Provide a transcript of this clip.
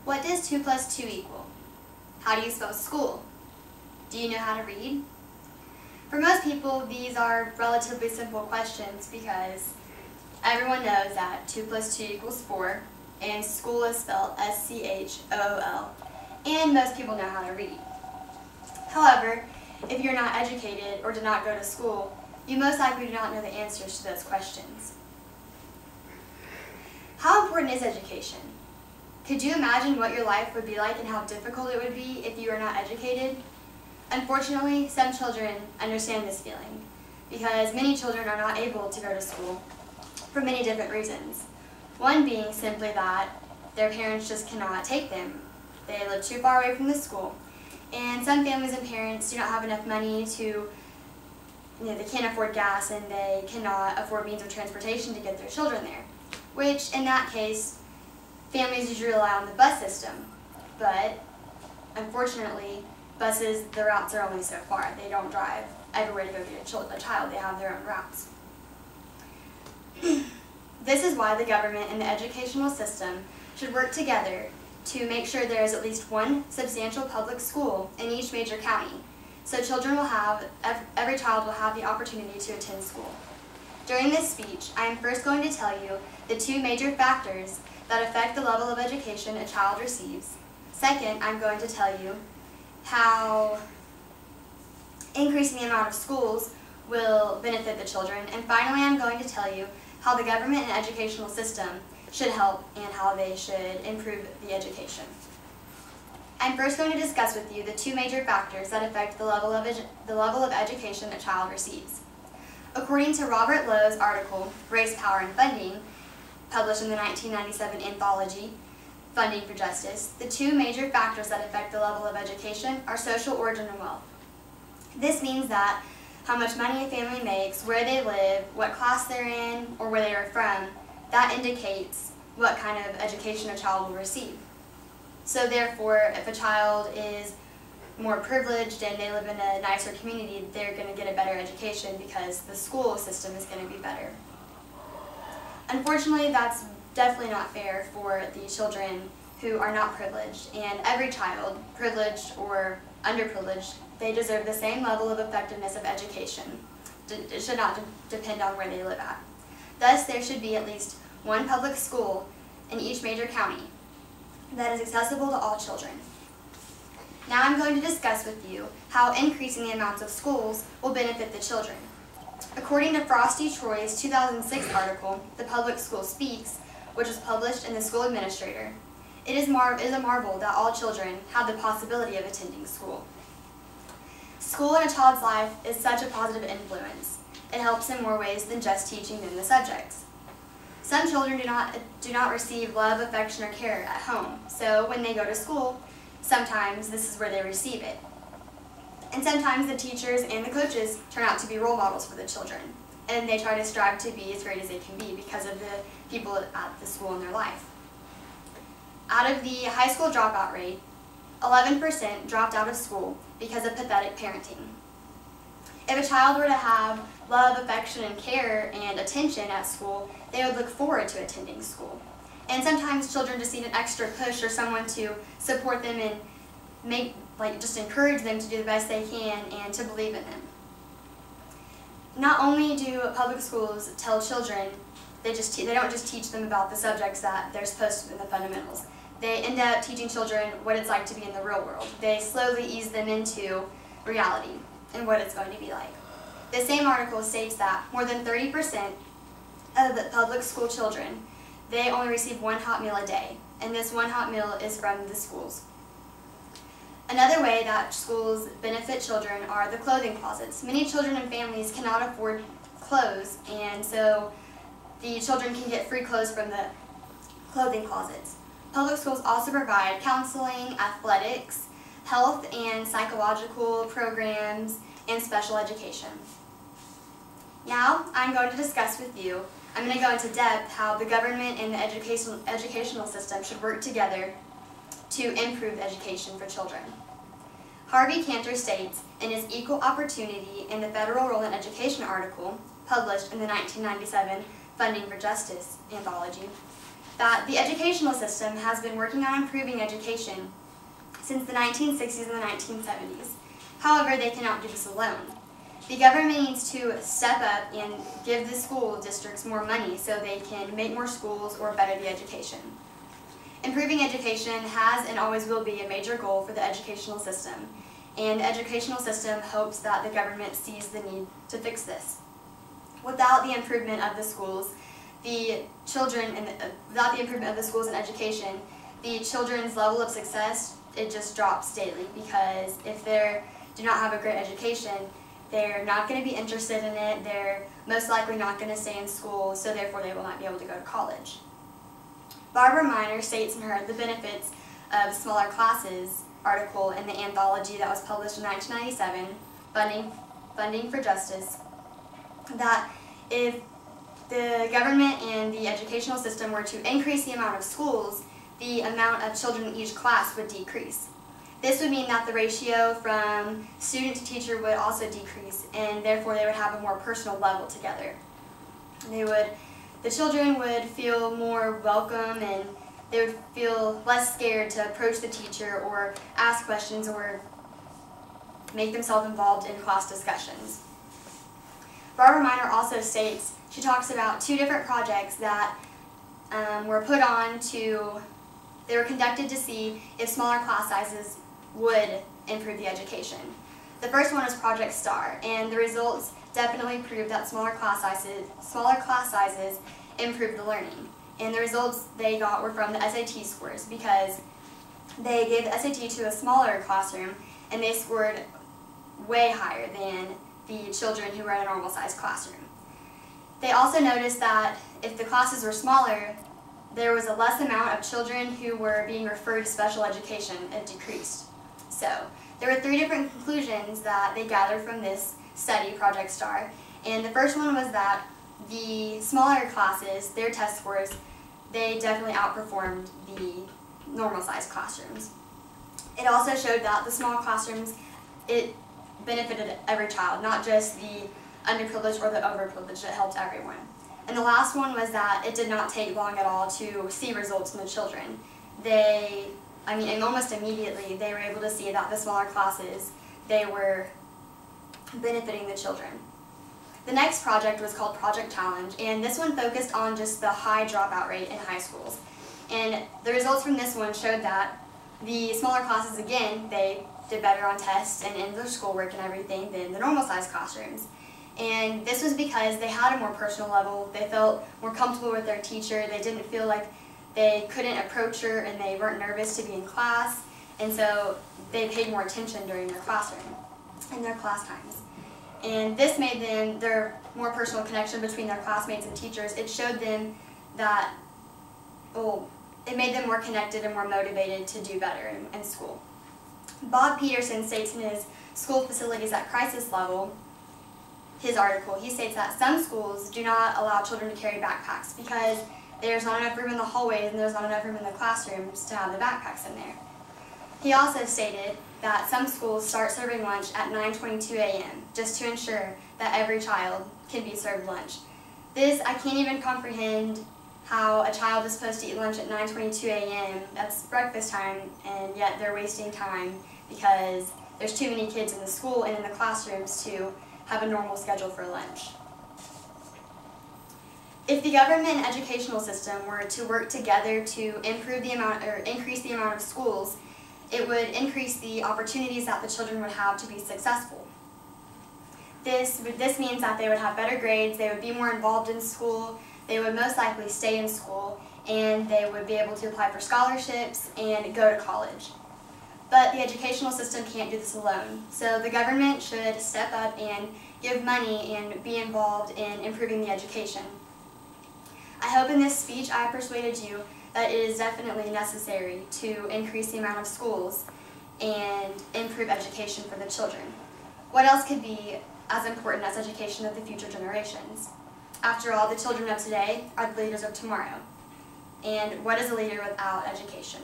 What does 2 plus 2 equal? How do you spell school? Do you know how to read? For most people, these are relatively simple questions because everyone knows that 2 plus 2 equals 4, and school is spelled S-C-H-O-O-L, and most people know how to read. However, if you're not educated or did not go to school, you most likely do not know the answers to those questions. How important is education? Could you imagine what your life would be like and how difficult it would be if you were not educated? Unfortunately, some children understand this feeling because many children are not able to go to school for many different reasons. One being simply that their parents just cannot take them. They live too far away from the school. And some families and parents do not have enough money to, they can't afford gas and they cannot afford means of transportation to get their children there. Which, in that case, families usually rely on the bus system. But, unfortunately, buses, the routes are only so far. They don't drive everywhere to go get a child. They have their own routes. This is why the government and the educational system should work together to make sure there is at least one substantial public school in each major county, so every child will have the opportunity to attend school. During this speech, I am first going to tell you the 2 major factors that affect the level of education a child receives. Second, I'm going to tell you how increasing the amount of schools will benefit the children. And finally, I'm going to tell you how the government and educational system should help and how they should improve the education. I'm first going to discuss with you the 2 major factors that affect the level of education a child receives. According to Robert Lowe's article, Race, Power, and Funding, published in the 1997 anthology, Funding for Justice, the 2 major factors that affect the level of education are social origin and wealth. This means that how much money a family makes, where they live, what class they're in, or where they are from, that indicates what kind of education a child will receive. So therefore, if a child is more privileged and they live in a nicer community, they're going to get a better education because the school system is going to be better. Unfortunately, that's definitely not fair for the children who are not privileged, and every child, privileged or underprivileged, they deserve the same level of effectiveness of education. It should not depend on where they live at. Thus, there should be at least one public school in each major county that is accessible to all children. Now I'm going to discuss with you how increasing the amounts of schools will benefit the children. According to Frosty Troy's 2006 article, The Public School Speaks, which was published in the School Administrator, it is a marvel that all children have the possibility of attending school. School in a child's life is such a positive influence. It helps in more ways than just teaching them the subjects. Some children do not receive love, affection, or care at home, so when they go to school, sometimes this is where they receive it. And sometimes the teachers and the coaches turn out to be role models for the children, and they try to strive to be as great as they can be because of the people at the school in their life. Out of the high school dropout rate, 11% dropped out of school because of pathetic parenting. If a child were to have love, affection, and care and attention at school, they would look forward to attending school. And sometimes children just need an extra push or someone to support them and just encourage them to do the best they can and to believe in them. Not only do public schools tell children, they don't just teach them about the subjects that they're supposed to in the fundamentals. They end up teaching children what it's like to be in the real world. They slowly ease them into reality and what it's going to be like. The same article states that more than 30% of the public school children, they only receive 1 hot meal a day, and this 1 hot meal is from the schools. Another way that schools benefit children are the clothing closets. Many children and families cannot afford clothes, and so the children can get free clothes from the clothing closets. Public schools also provide counseling, athletics, health and psychological programs, and special education. Now, I'm going to discuss with you, I'm going to go into depth how the government and the educational system should work together to improve education for children. Harvey Kanter states in his Equal Opportunity in the Federal Role in Education article, published in the 1997 Funding for Justice anthology, that the educational system has been working on improving education since the 1960s and the 1970s. However, they cannot do this alone. The government needs to step up and give the school districts more money so they can make more schools or better the education. Improving education has and always will be a major goal for the educational system, and the educational system hopes that the government sees the need to fix this. Without the improvement of the schools, without the improvement of the schools and education, the children's level of success, it just drops daily, because if they do not have a great education, they're not going to be interested in it, they're most likely not going to stay in school, so therefore they will not be able to go to college. Barbara Miner states in her The Benefits of Smaller Classes article in the anthology that was published in 1997, Funding for Justice, that if the government and the educational system were to increase the amount of schools, the amount of children in each class would decrease. This would mean that the ratio from student to teacher would also decrease, and therefore they would have a more personal level together. The children would feel more welcome, and they would feel less scared to approach the teacher or ask questions or make themselves involved in class discussions. Barbara Miner also states, she talks about two different projects that were put on they were conducted to see if smaller class sizes would improve the education. The first one was Project STAR, and the results definitely proved that smaller class sizes improved the learning. And the results they got were from the SAT scores, because they gave the SAT to a smaller classroom and they scored way higher than the children who were in a normal sized classroom. They also noticed that if the classes were smaller, there was a less amount of children who were being referred to special education. It decreased. So there were three different conclusions that they gathered from this study, Project STAR. And the first one was that the smaller classes, their test scores, they definitely outperformed the normal sized classrooms. It also showed that the small classrooms, it benefited every child, not just the underprivileged or the overprivileged. It helped everyone. And the last one was that it did not take long at all to see results in the children. And almost immediately they were able to see that the smaller classes, they were benefiting the children. The next project was called Project Challenge, and this one focused on just the high dropout rate in high schools. And the results from this one showed that the smaller classes, again, they did better on tests and in their schoolwork and everything than the normal sized classrooms. And this was because they had a more personal level, they felt more comfortable with their teacher, they didn't feel like they couldn't approach her and they weren't nervous to be in class, and so they paid more attention during their classroom and their class times. And this made them, their more personal connection between their classmates and teachers, it showed them that, it made them more connected and more motivated to do better in school. Bob Peterson states in his School Facilities at Crisis Level, his article, he states that some schools do not allow children to carry backpacks because there's not enough room in the hallways and there's not enough room in the classrooms to have the backpacks in there. He also stated that some schools start serving lunch at 9:22 a.m. just to ensure that every child can be served lunch. I can't even comprehend how a child is supposed to eat lunch at 9:22 a.m. That's breakfast time, and yet they're wasting time because there's too many kids in the school and in the classrooms to have a normal schedule for lunch. If the government and educational system were to work together to increase the amount of schools, it would increase the opportunities that the children would have to be successful. This means that they would have better grades, they would be more involved in school, they would most likely stay in school, and they would be able to apply for scholarships and go to college. But the educational system can't do this alone, so the government should step up and give money and be involved in improving the education. I hope in this speech I persuaded you that it is definitely necessary to increase the amount of schools and improve education for the children. What else could be as important as education of the future generations? After all, the children of today are the leaders of tomorrow. And what is a leader without education?